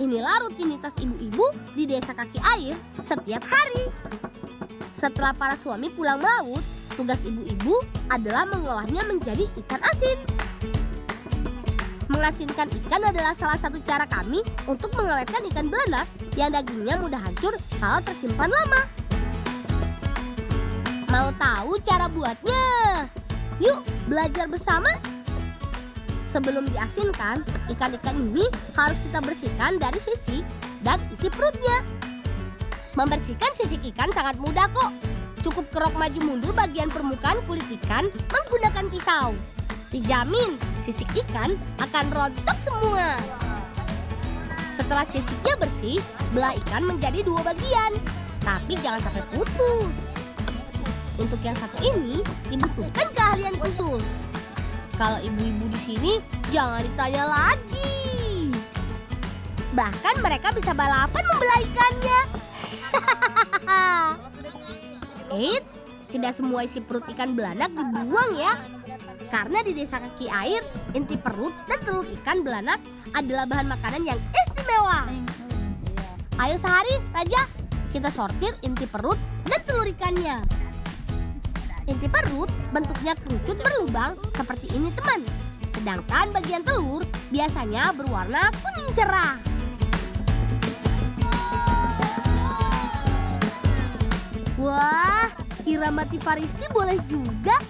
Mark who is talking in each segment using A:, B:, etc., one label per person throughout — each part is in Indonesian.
A: Inilah rutinitas ibu-ibu di desa kaki air setiap hari. Setelah para suami pulang melaut, tugas ibu-ibu adalah mengolahnya menjadi ikan asin. Mengasinkan ikan adalah salah satu cara kami untuk mengawetkan ikan belanak yang dagingnya mudah hancur kalau tersimpan lama. Mau tahu cara buatnya? Yuk belajar bersama. Sebelum diasinkan, ikan-ikan ini harus kita bersihkan dari sisik dan isi perutnya. Membersihkan sisik ikan sangat mudah kok. Cukup kerok maju mundur bagian permukaan kulit ikan menggunakan pisau. Dijamin sisik ikan akan rontok semua. Setelah sisiknya bersih, belah ikan menjadi 2 bagian. Tapi jangan sampai putus. Untuk yang satu ini dibutuhkan keahlian khusus. Kalau ibu-ibu di sini jangan ditanya lagi. Bahkan mereka bisa balapan membelah ikannya. Eits, tidak semua isi perut ikan belanak dibuang ya. Karena di desa kaki air, inti perut dan telur ikan belanak adalah bahan makanan yang istimewa. Ayo Sehari, Raja, kita sortir inti perut dan telur ikannya. Inti perut bentuknya kerucut berlubang seperti ini teman. Sedangkan bagian telur biasanya berwarna kuning cerah. Wah, irama Tifa Rizky boleh juga.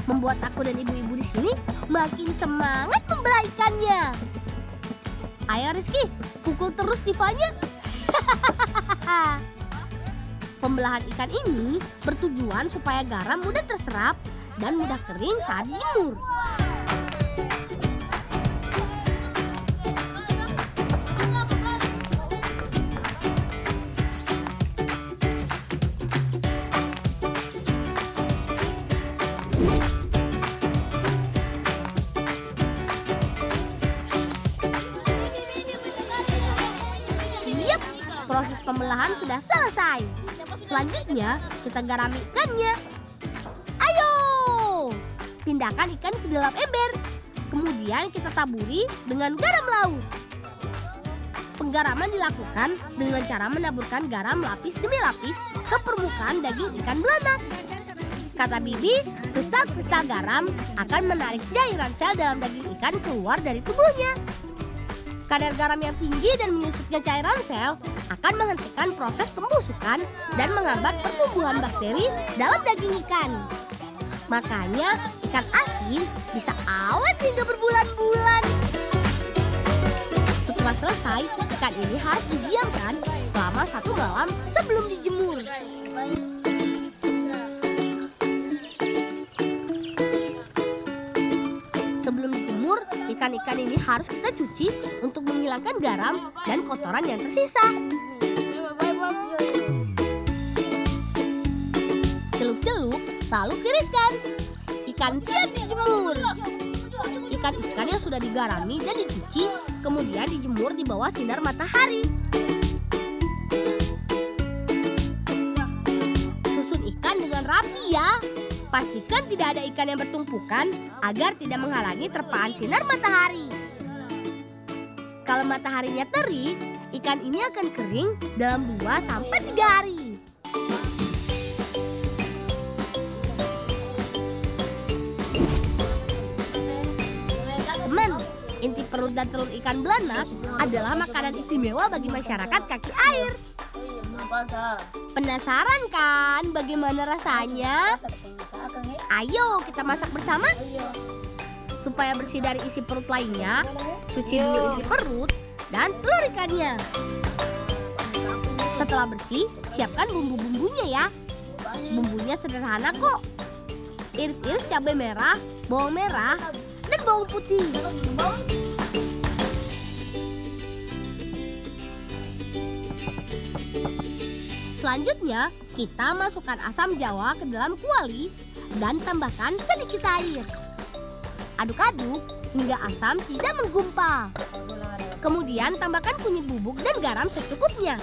A: Membuat aku dan ibu-ibu di sini makin semangat membelah ikannya. Ayo Rizky, pukul terus Tifanya. Pembelahan ikan ini bertujuan supaya garam mudah terserap dan mudah kering saat dijemur. Yap, proses pembelahan sudah selesai. Selanjutnya, kita garami ikannya. Ayo! Pindahkan ikan ke dalam ember. Kemudian kita taburi dengan garam laut. Penggaraman dilakukan dengan cara menaburkan garam lapis demi lapis ke permukaan daging ikan belanak. Kata Bibi, kristal-kristal garam akan menarik cairan sel dalam daging ikan keluar dari tubuhnya. Kadar garam yang tinggi dan menyusutnya cairan sel akan menghentikan proses pembusukan dan menghambat pertumbuhan bakteri dalam daging ikan. Makanya ikan asin bisa awet hingga berbulan-bulan. Setelah selesai, ikan ini harus didiamkan selama 1 malam sebelum dijemur. Sebelum dijemur, ikan-ikan ini harus kita cuci untuk menghilangkan garam dan kotoran yang tersisa. Celup-celup, lalu tiriskan. Ikan siap dijemur. Ikan-ikan yang sudah digarami dan dicuci, kemudian dijemur di bawah sinar matahari. Susun ikan dengan rapi ya. Pastikan tidak ada ikan yang bertumpukan agar tidak menghalangi terpaan sinar matahari. Kalau mataharinya terik, ikan ini akan kering dalam 2-3 hari. Teman, inti perut dan telur ikan belanak adalah makanan istimewa bagi masyarakat kaki air. Penasaran kan bagaimana rasanya? Ayo kita masak bersama. Supaya bersih dari isi perut lainnya, cuci dulu inti perut dan telur ikannya. Setelah bersih, siapkan bumbu-bumbunya ya. Bumbunya sederhana kok. Iris-iris cabai merah, bawang merah, dan bawang putih. Selanjutnya, kita masukkan asam jawa ke dalam kuali dan tambahkan sedikit air. Aduk-aduk hingga asam tidak menggumpal. Kemudian tambahkan kunyit bubuk dan garam secukupnya.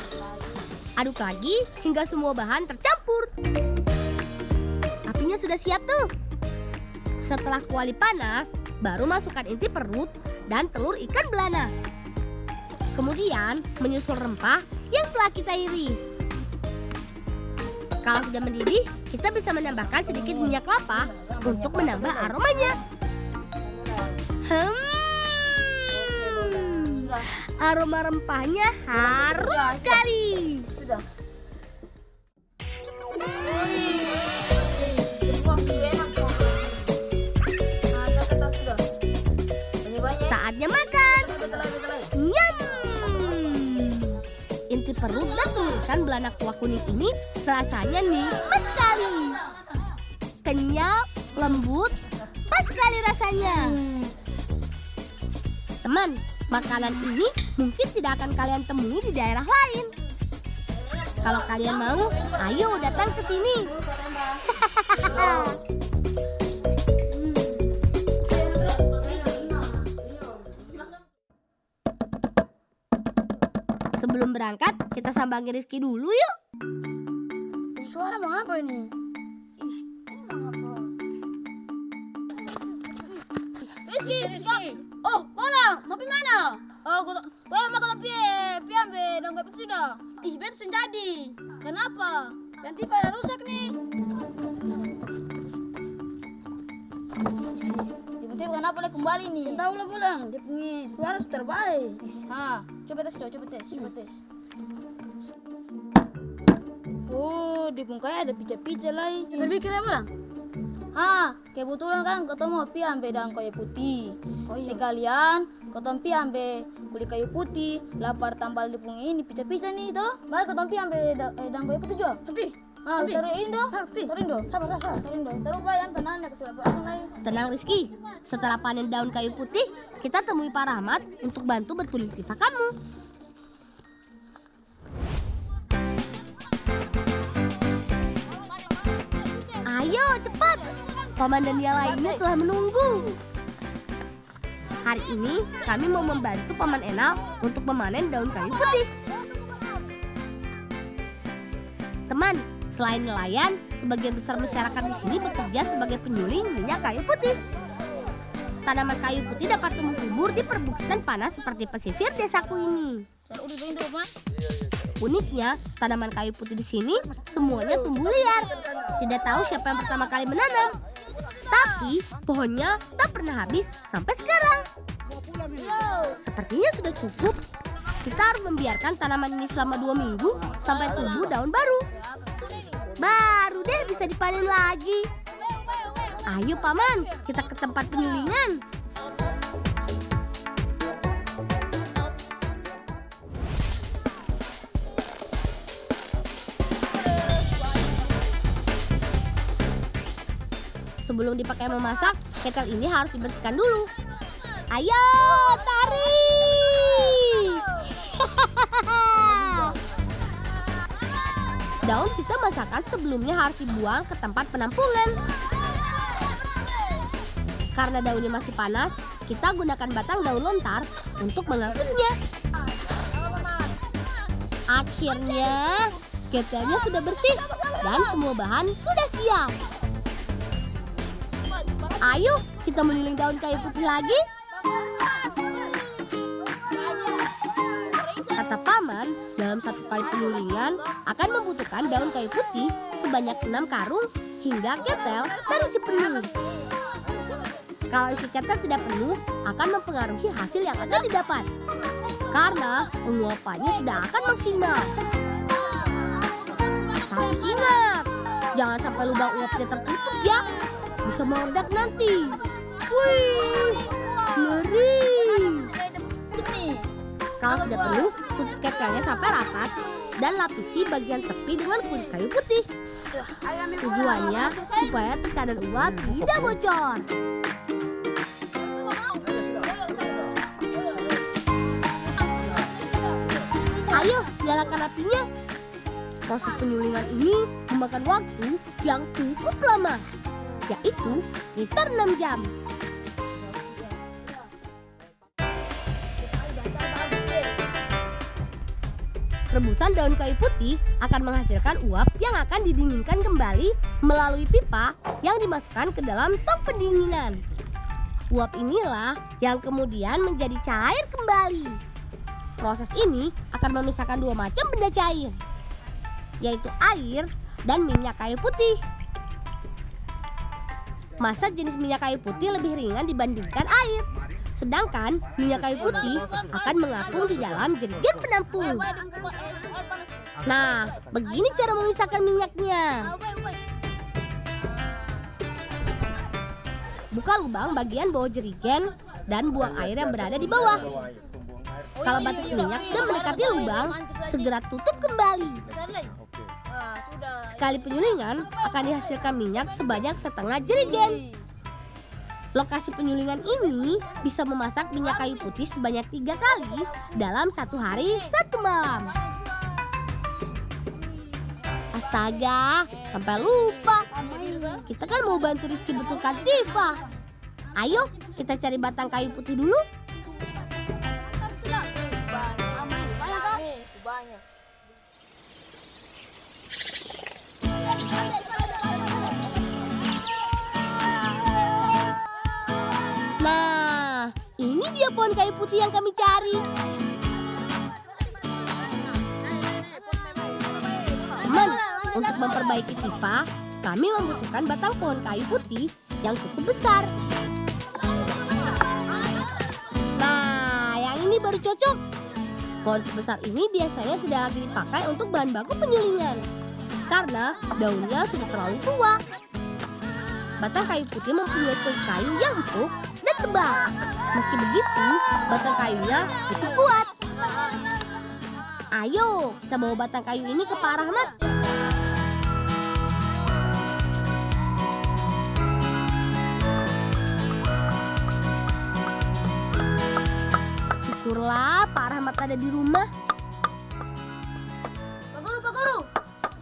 A: Aduk lagi hingga semua bahan tercampur. Apinya sudah siap tuh. Setelah kuali panas, baru masukkan inti perut dan telur ikan belanak. Kemudian menyusul rempah yang telah kita iris. Kalau sudah mendidih, kita bisa menambahkan sedikit minyak kelapa untuk menambah aromanya. Aroma rempahnya harum sekali. Saatnya makan. Nyam. Inti perut dan tenggorokan belanak kuah kuning ini rasanya nikmat sekali. Kenyal, lembut, pas sekali rasanya. Teman, makanan ini mungkin tidak akan kalian temui di daerah lain. Kalau kalian mau, ayo datang ke sini. Sebelum berangkat, kita sambangi Rizky dulu yuk.
B: Suara mau apa ini? Rizky. Oh, mana? Mau pergi mana? Oh, mau ke piambe dan gak sudah. Betul senjadi. Kenapa? Nanti pada rusak nih. Tiba-tiba kenapa lagi kembali nih? Saya tahu lah pulang. Dia punya suara terbaik. Coba tes. Oh, di bungkai ada pica-pica lagi. Berpikir ya pulang? Kebetulan kan ketemu pi ambe daun kayu putih. Sekalian ketemu pi ambe kulit kayu putih, lapar tambal di pungi ini pica-pica nih toh. Baik ketemu pi ambe daun kayu putih juga. Tapi taruhin do. Sabar. Taruhin do. Taruh bayang panen ke langsung lagi.
A: Tenang Rizky, setelah panen daun kayu putih, kita temui Pak Rahmat untuk bantu betulin pipa kamu. Ayo cepat, komandan yang lainnya telah menunggu. Hari ini kami mau membantu Paman Enal untuk memanen daun kayu putih. Teman, selain nelayan, sebagian besar masyarakat di sini bekerja sebagai penyuling minyak kayu putih. Tanaman kayu putih dapat tumbuh subur di perbukitan panas seperti pesisir desaku ini. Uniknya, tanaman kayu putih di sini semuanya tumbuh liar. Tidak tahu siapa yang pertama kali menanam. Tapi pohonnya tak pernah habis sampai sekarang. Sepertinya sudah cukup. Kita harus membiarkan tanaman ini selama 2 minggu sampai tumbuh daun baru. Baru deh bisa dipanen lagi. Ayo Paman, kita ke tempat penyulingan. Sebelum dipakai memasak, ketel ini harus dibersihkan dulu. Ayo, tarik! Daun sisa masakan sebelumnya harus dibuang ke tempat penampungan. Karena daunnya masih panas, kita gunakan batang daun lontar untuk mengangkutnya. Akhirnya, ketelnya sudah bersih dan semua bahan sudah siap. Ayo, kita menyuling daun kayu putih lagi. Kata Paman, dalam satu kali penyulingan akan membutuhkan daun kayu putih sebanyak 6 karung hingga ketel terisi penuh. Kalau isi ketel tidak penuh, akan mempengaruhi hasil yang akan didapat. Karena penguapannya tidak akan maksimal. Tapi ingat, jangan sampai lubang uapnya tertutup ya. Bisa meledak nanti. Wih, ngeri. Kalau sudah penuh, tutup ketelnya sampai rapat dan lapisi bagian tepi dengan kulit kayu putih. Tujuannya supaya tekanan uap tidak bocor. Ayo, nyalakan apinya. Proses penyulingan ini memakan waktu yang cukup lama, yaitu sekitar 6 jam. Rebusan daun kayu putih akan menghasilkan uap yang akan didinginkan kembali melalui pipa yang dimasukkan ke dalam tong pendinginan. Uap inilah yang kemudian menjadi cair kembali. Proses ini akan memisahkan dua macam benda cair, yaitu air dan minyak kayu putih. Massa jenis minyak kayu putih lebih ringan dibandingkan air, sedangkan minyak kayu putih akan mengapung di dalam jerigen penampung. Nah, begini cara memisahkan minyaknya. Buka lubang bagian bawah jerigen dan buang air yang berada di bawah. Kalau batas minyak sudah mendekati lubang, segera tutup kembali. Sekali penyulingan akan dihasilkan minyak sebanyak setengah jerigen. Lokasi penyulingan ini bisa memasak minyak kayu putih sebanyak 3 kali dalam 1 hari 1 malam. Astaga, sampai lupa. Kita kan mau bantu Rizky betulkan Tifa. Ayo, kita cari batang kayu putih dulu. Nah, ini dia pohon kayu putih yang kami cari. Teman, untuk memperbaiki Tifa, kami membutuhkan batang pohon kayu putih yang cukup besar. Nah, yang ini baru cocok. Pohon sebesar ini biasanya tidak lagi dipakai untuk bahan baku penyulingan, karena daunnya sudah terlalu tua. Batang kayu putih mempunyai kulit kayu yang empuk dan tebal. Meski begitu, batang kayunya cukup kuat. Ayo, kita bawa batang kayu ini ke Pak Rahmat. Syukurlah Pak Rahmat ada di rumah.
B: Pak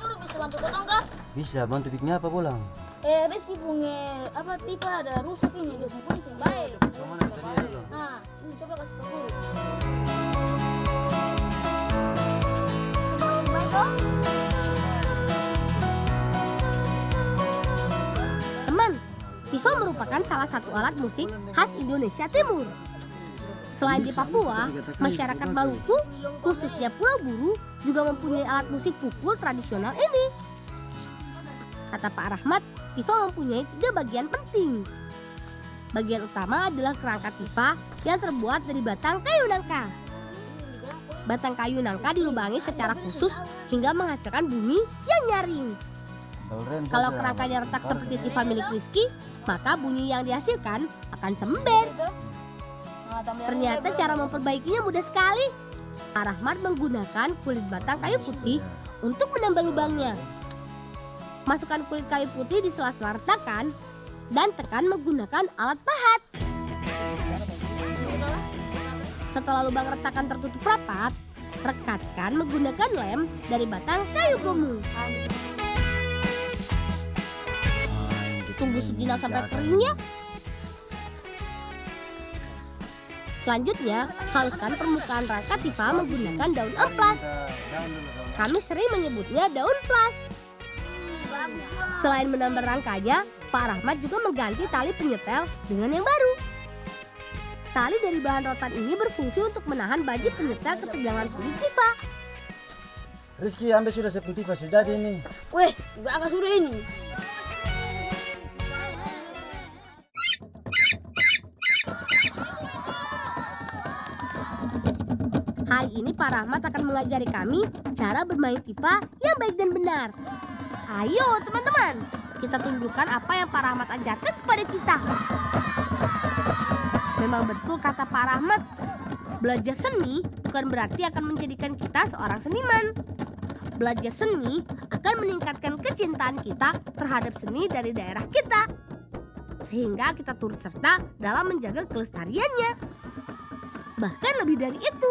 B: Guru bisa bantu potong kah?
C: Bisa, bantu bikinnya apa pulang?
B: Rizky punya Tifa ada rusak ini, dia punya sing baik. Nah, ini coba kasih Pak Guru.
A: Teman, Tifa merupakan salah satu alat musik khas Indonesia Timur. Selain di Papua, masyarakat Maluku, khususnya Pulau Buru, juga mempunyai alat musik pukul tradisional ini. Kata Pak Rahmat, Tifa mempunyai 3 bagian penting. Bagian utama adalah kerangka Tifa yang terbuat dari batang kayu nangka. Batang kayu nangka dilubangi secara khusus hingga menghasilkan bunyi yang nyaring. Kalau kerangkanya retak seperti Tifa milik Rizky, maka bunyi yang dihasilkan akan sember. Ternyata cara memperbaikinya mudah sekali. Pak Rahmat menggunakan kulit batang kayu putih untuk menambal lubangnya. Masukkan kulit kayu putih di sela-sela retakan dan tekan menggunakan alat pahat. Setelah lubang retakan tertutup rapat, rekatkan menggunakan lem dari batang kayu gomu. Tunggu sejenak sampai kering ya. Selanjutnya, haluskan permukaan rangka Tifa menggunakan daun amplas. Kami sering menyebutnya daun plas. Selain menambah rangkanya, Pak Rahmat juga mengganti tali penyetel dengan yang baru. Tali dari bahan rotan ini berfungsi untuk menahan baju penyetel ketegangan kulit Tifa.
C: Rizky, ambil sudah sepun Tifa, sudah ini.
B: Weh, juga agak sudah ini.
A: Hari ini Pak Rahmat akan mengajari kami cara bermain Tifa yang baik dan benar. Ayo teman-teman, kita tunjukkan apa yang Pak Rahmat ajarkan kepada kita. Memang betul kata Pak Rahmat, belajar seni bukan berarti akan menjadikan kita seorang seniman. Belajar seni akan meningkatkan kecintaan kita terhadap seni dari daerah kita, sehingga kita turut serta dalam menjaga kelestariannya. Bahkan lebih dari itu,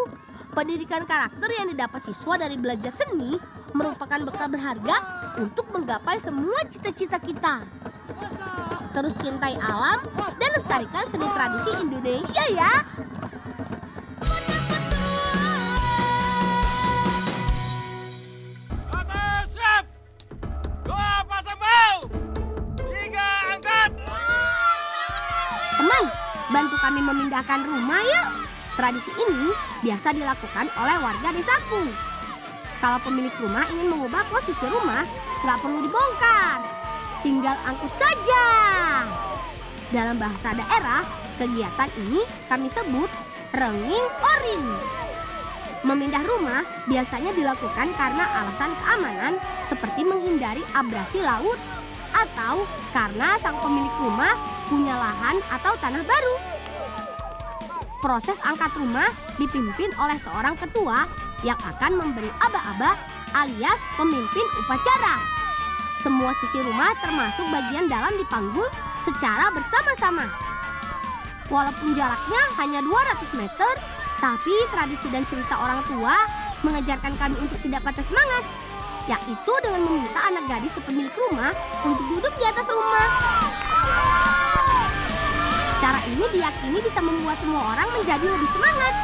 A: pendidikan karakter yang didapat siswa dari belajar seni merupakan bekal berharga untuk menggapai semua cita-cita kita. Terus cintai alam dan lestarikan seni tradisi Indonesia ya.
D: Atas siap! 2 pasang bau! 3 angkat!
A: Teman, bantu kami memindahkan rumah ya. Tradisi ini biasa dilakukan oleh warga desaku. Kalau pemilik rumah ingin mengubah posisi rumah, nggak perlu dibongkar. Tinggal angkut saja. Dalam bahasa daerah, kegiatan ini kami sebut renging orin. Memindah rumah biasanya dilakukan karena alasan keamanan seperti menghindari abrasi laut atau karena sang pemilik rumah punya lahan atau tanah baru. Proses angkat rumah dipimpin oleh seorang ketua yang akan memberi aba-aba alias pemimpin upacara. Semua sisi rumah termasuk bagian dalam dipanggul secara bersama-sama. Walaupun jaraknya hanya 200 meter, tapi tradisi dan cerita orang tua mengajarkan kami untuk tidak patah semangat, yaitu dengan meminta anak gadis sepemilik rumah untuk duduk di atas rumah. Cara ini diyakini bisa membuat semua orang menjadi lebih semangat.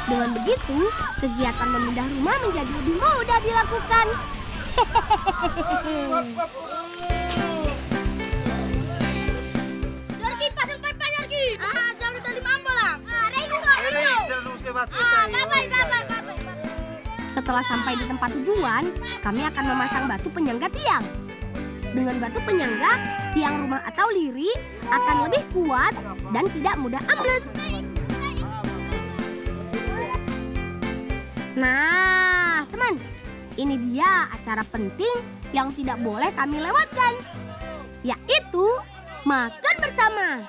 A: Dengan begitu, kegiatan memindah rumah menjadi lebih mudah dilakukan.
B: Yorgi, pasang pipa Yorgi. Jangan lupa di mambo lah. Bye.
A: Setelah sampai di tempat tujuan, kami akan memasang batu penyangga tiang. Dengan batu penyangga, tiang rumah atau liri akan lebih kuat dan tidak mudah ambles. Nah, teman, ini dia acara penting yang tidak boleh kami lewatkan, yaitu makan bersama.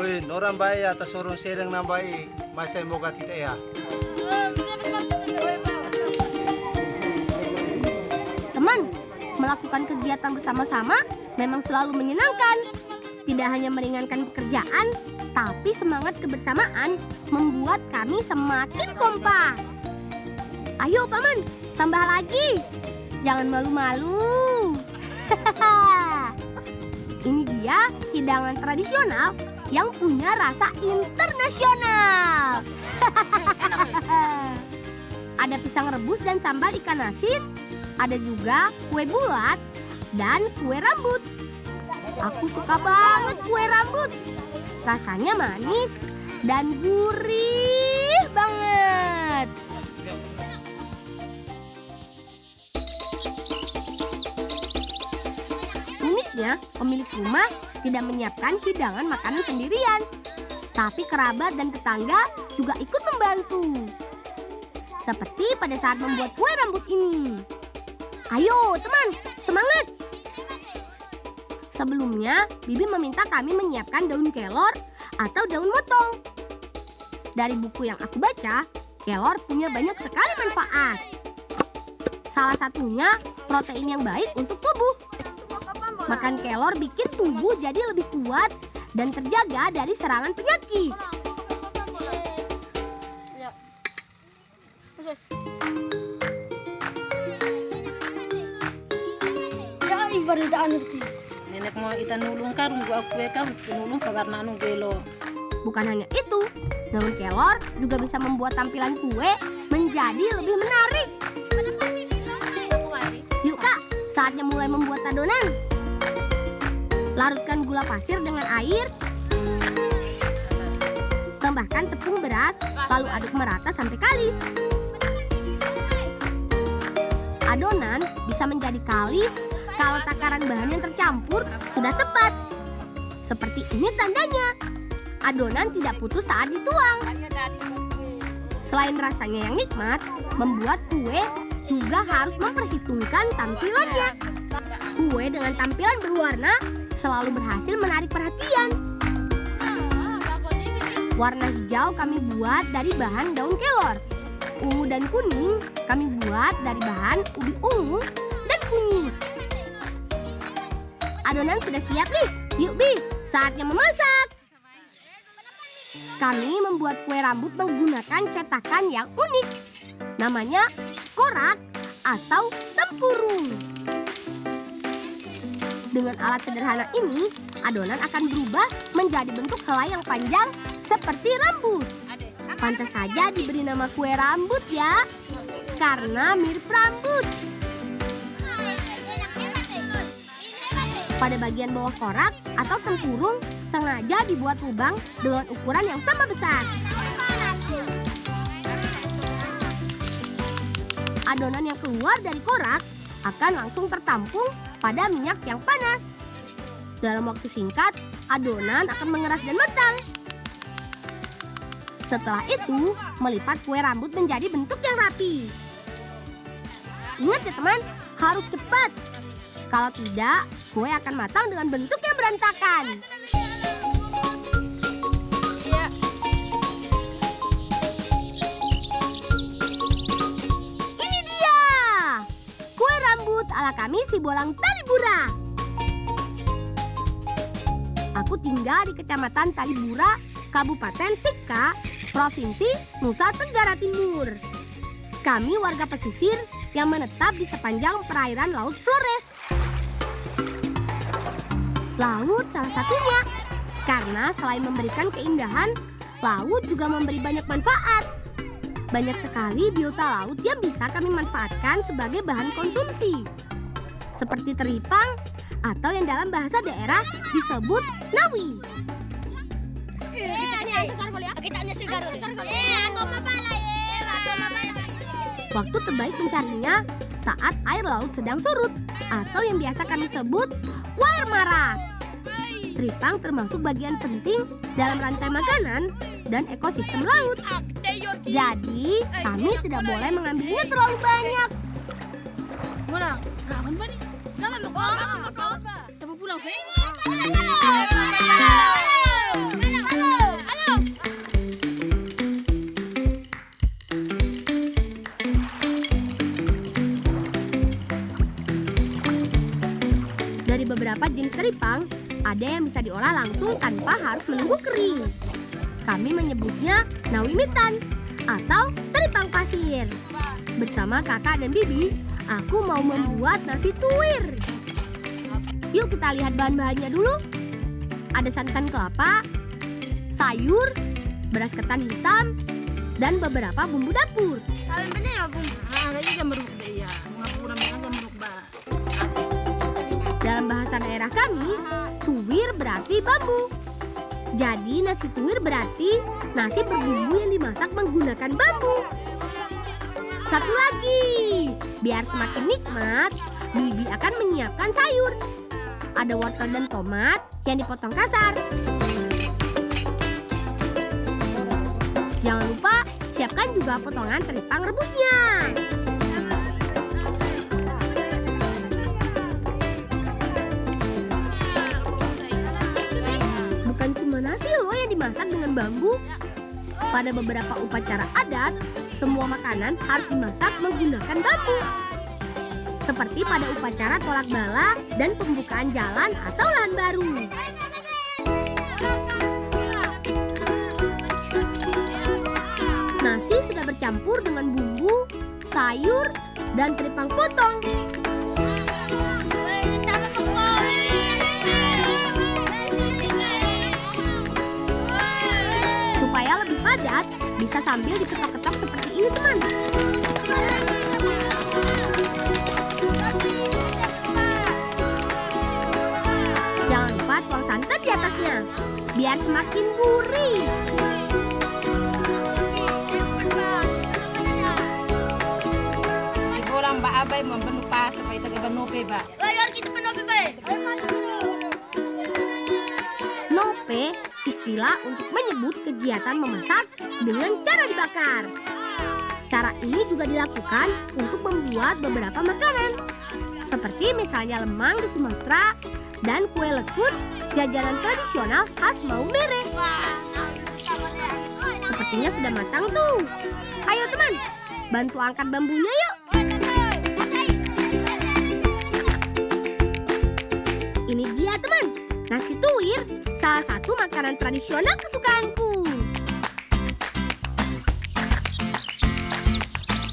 C: Oi, orang baik atas orang sedang nambai, masa mau kita ya.
A: Teman, melakukan kegiatan bersama-sama memang selalu menyenangkan. Tidak hanya meringankan pekerjaan, tapi semangat kebersamaan membuat kami semakin kompak. Ayo Paman, tambah lagi. Jangan malu-malu. Ini dia hidangan tradisional yang punya rasa internasional. Ada pisang rebus dan sambal ikan asin. Ada juga kue bulat dan kue rambut. Aku suka banget kue rambut. Rasanya manis dan gurih banget. Uniknya, pemilik rumah tidak menyiapkan hidangan makanan sendirian, tapi kerabat dan tetangga juga ikut membantu. Seperti pada saat membuat kue rambut ini. Ayo teman, semangat! Sebelumnya, Bibi meminta kami menyiapkan daun kelor atau daun motong. Dari buku yang aku baca, kelor punya banyak sekali manfaat. Salah satunya protein yang baik untuk tubuh. Makan kelor bikin tubuh jadi lebih kuat dan terjaga dari serangan penyakit.
B: Ya, ibadah ngerti.
E: Nenek mau kita nulung karung gua kue kan nulung ke warna anu gelo.
A: Bukan hanya itu, daun kelor juga bisa membuat tampilan kue menjadi lebih menarik. Yuk Kak, saatnya mulai membuat adonan. Larutkan gula pasir dengan air. Tambahkan tepung beras, lalu aduk merata sampai kalis. Adonan bisa menjadi kalis kalau takaran bahan yang tercampur sudah tepat. Seperti ini tandanya. Adonan tidak putus saat dituang. Selain rasanya yang nikmat, membuat kue juga harus memperhitungkan tampilannya. Kue dengan tampilan berwarna selalu berhasil menarik perhatian. Warna hijau kami buat dari bahan daun kelor. Ungu dan kuning kami buat dari bahan ubi ungu dan kunyit. Adonan sudah siap nih. Yuk Bi, saatnya memasak. Kami membuat kue rambut menggunakan cetakan yang unik. Namanya korak atau tempurung. Dengan alat sederhana ini, adonan akan berubah menjadi bentuk helai yang panjang seperti rambut. Pantas saja diberi nama kue rambut ya, karena mirip rambut. Pada bagian bawah korak atau tempurung sengaja dibuat lubang dengan ukuran yang sama besar. Adonan yang keluar dari korak akan langsung tertampung pada minyak yang panas. Dalam waktu singkat, adonan akan mengeras dan matang. Setelah itu, melipat kue rambut menjadi bentuk yang rapi. Ingat ya teman, harus cepat. Kalau tidak, kue akan matang dengan bentuk yang berantakan. Ini dia, kue rambut ala kami si Bolang Talibura. Aku tinggal di Kecamatan Talibura, Kabupaten Sika, Provinsi Nusa Tenggara Timur. Kami warga pesisir yang menetap di sepanjang perairan Laut Flores. Laut salah satunya, karena selain memberikan keindahan, laut juga memberi banyak manfaat. Banyak sekali biota laut yang bisa kami manfaatkan sebagai bahan konsumsi. Seperti teripang atau yang dalam bahasa daerah disebut nawi. Waktu terbaik mencarinya saat air laut sedang surut atau yang biasa kami sebut air marak. Teripang termasuk bagian penting dalam rantai makanan dan ekosistem laut. Jadi kami tidak boleh mengambilnya terlalu banyak.
B: Bolang, kapan Pak nih? Kapan bakal? Cepat pulang sih.
A: Dari beberapa jenis teripang, ada yang bisa diolah langsung tanpa harus menunggu kering. Kami menyebutnya nawi mitan atau teripang pasir. Bersama kakak dan bibi, aku mau membuat nasi tuwir. Yuk kita lihat bahan-bahannya dulu. Ada santan kelapa, sayur, beras ketan hitam, dan beberapa bumbu dapur.
E: Salam bener ya, Bung. Lagi kan berubah ya. Ngapura memang kan berubah.
A: Dalam bahasa daerah kami, tuwir berarti bambu. Jadi nasi tuwir berarti nasi berbumbu yang dimasak menggunakan bambu. Satu lagi, biar semakin nikmat, bibi akan menyiapkan sayur. Ada wortel dan tomat yang dipotong kasar. Jangan lupa siapkan juga potongan teripang rebusnya. Bukan cuma nasi loh yang dimasak dengan bambu. Pada beberapa upacara adat, semua makanan harus dimasak menggunakan bambu. Seperti pada upacara tolak bala dan pembukaan jalan atau lahan baru. Nasi sudah bercampur dengan bumbu, sayur, dan teripang potong. Supaya lebih padat, bisa sambil diketok-ketok seperti ini teman. Jangan lupa tuang santan di atasnya, biar semakin gurih.
E: Di bolang Mbak Abai mempenuh pas supaya tak benope, Pak.
A: Nope, istilah untuk menyebut kegiatan memasak dengan cara dibakar. Cara ini juga dilakukan untuk membuat beberapa makanan, seperti misalnya lemang di Sumatera dan kue lekut, jajanan tradisional khas Maumere. Sepertinya sudah matang tuh. Ayo teman, bantu angkat bambunya yuk. Ini dia teman, nasi tuwir, salah satu makanan tradisional kesukaanku.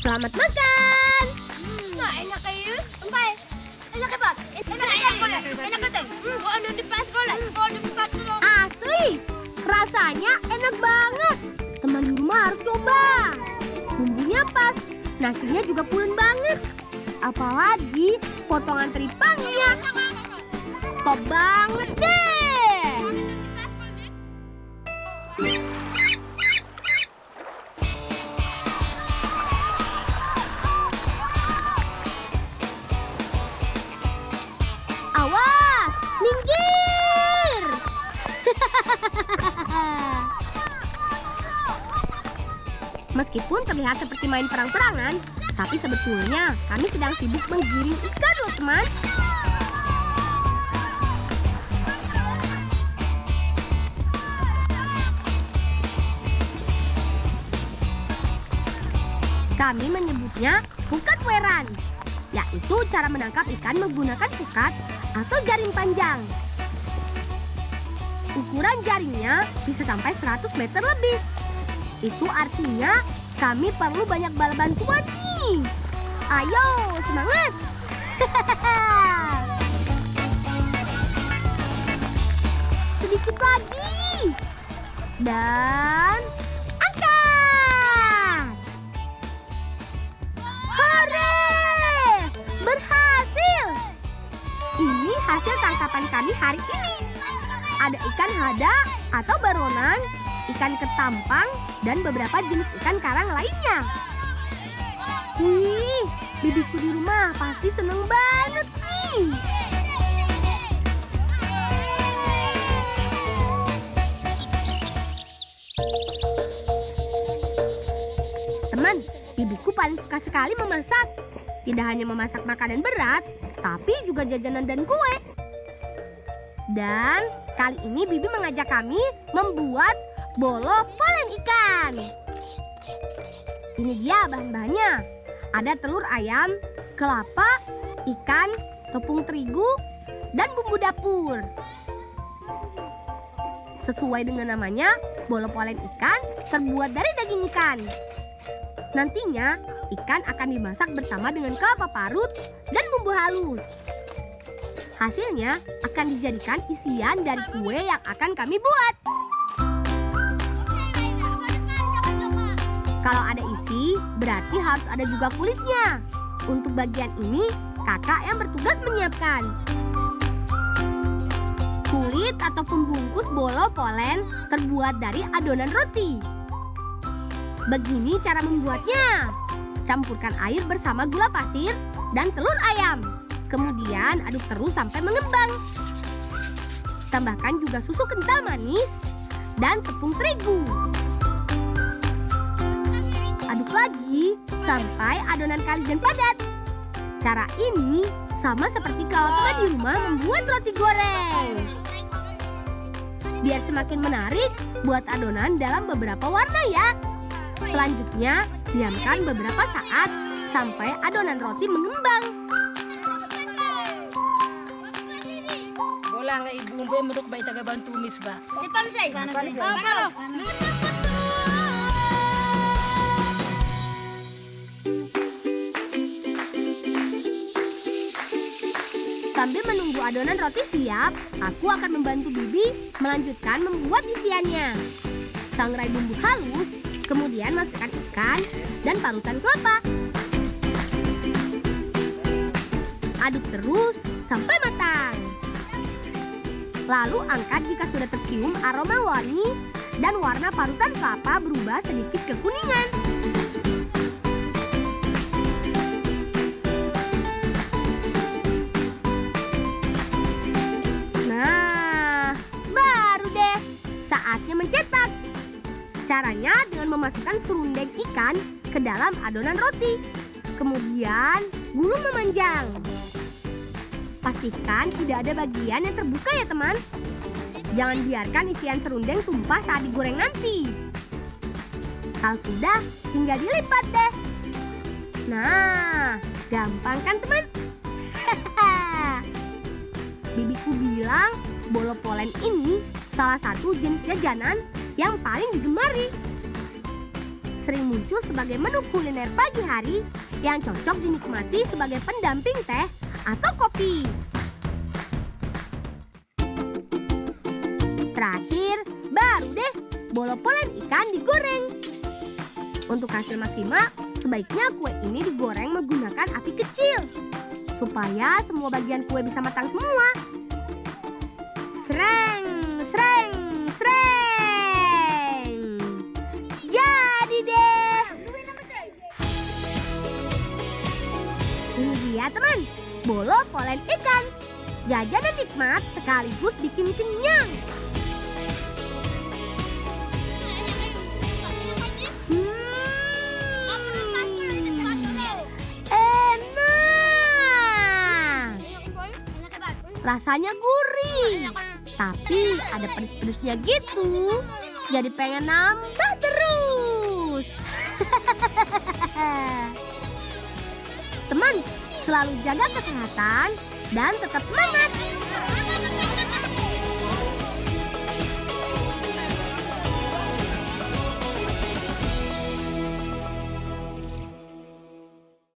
A: Selamat makan.
B: Nah, enak kayu. Empai. Enak apa? Enak betul. Kok ada di pas sekolah? Kok ada di pas sekolah?
A: Asli, rasanya enak banget. Teman di rumah harus coba. Bumbunya pas, nasinya juga pulen banget. Apalagi potongan teripangnya. Top banget deh. Awas, minggir. Meskipun terlihat seperti main perang-perangan, tapi sebetulnya kami sedang sibuk menggiring ikan loh teman. Kami menyebutnya pukat weran, yaitu cara menangkap ikan menggunakan pukat atau jaring panjang. Ukuran jaringnya bisa sampai 100 meter lebih. Itu artinya kami perlu banyak bala bantuan nih. Ayo, semangat! Sedikit lagi. Dan angkat! Hore! Berhasil! Ini hasil tangkapan kami hari ini. Ada ikan hada atau baronang, ikan ketampang, dan beberapa jenis ikan karang lainnya. Wih, bibiku di rumah pasti seneng banget nih. Teman, bibiku paling suka sekali memasak. Tidak hanya memasak makanan berat, tapi juga jajanan dan kue. Dan kali ini Bibi mengajak kami membuat bolo polen ikan. Ini dia bahan-bahannya. Ada telur ayam, kelapa, ikan, tepung terigu, dan bumbu dapur. Sesuai dengan namanya, bolo polen ikan terbuat dari daging ikan. Nantinya, ikan akan dimasak bersama dengan kelapa parut dan bumbu halus. Hasilnya akan dijadikan isian dari kue yang akan kami buat. Kalau ada isi, berarti harus ada juga kulitnya. Untuk bagian ini, kakak yang bertugas menyiapkan. Kulit atau pembungkus bolo polen terbuat dari adonan roti. Begini cara membuatnya. Campurkan air bersama gula pasir dan telur ayam. Kemudian aduk terus sampai mengembang. Tambahkan juga susu kental manis dan tepung terigu. Aduk lagi sampai adonan kalis dan padat. Cara ini sama seperti kalau teman di rumah membuat roti goreng. Biar semakin menarik, buat adonan dalam beberapa warna ya. Selanjutnya, diamkan beberapa saat sampai adonan roti mengembang.
E: Bola nggak ibu mbe meruk bayi taga bantu misbah.
B: Depan saya.
A: Sambil menunggu adonan roti siap, aku akan membantu Bibi melanjutkan membuat isiannya. Sangrai bumbu halus, kemudian masukkan ikan dan parutan kelapa. Aduk terus sampai matang. Lalu angkat jika sudah tercium aroma wangi dan warna parutan kelapa berubah sedikit kekuningan. Mencetak. Caranya dengan memasukkan serundeng ikan ke dalam adonan roti. Kemudian gulung memanjang. Pastikan tidak ada bagian yang terbuka ya teman. Jangan biarkan isian serundeng tumpah saat digoreng nanti. Kalau sudah, tinggal dilipat deh. Nah, gampang kan teman? Bibiku bilang bolo polen ini salah satu jenis jajanan yang paling digemari. Sering muncul sebagai menu kuliner pagi hari yang cocok dinikmati sebagai pendamping teh atau kopi. Terakhir, baru deh bolo polen ikan digoreng. Untuk hasil maksimal, sebaiknya kue ini digoreng menggunakan api kecil supaya semua bagian kue bisa matang semua. Ya teman, bolo polen ikan. Jajanan nikmat sekaligus bikin kenyang. Enak. Rasanya gurih. Tapi ada pedes-pedesnya gitu. Jadi pengen nambah terus. Teman, selalu jaga kesehatan dan tetap semangat.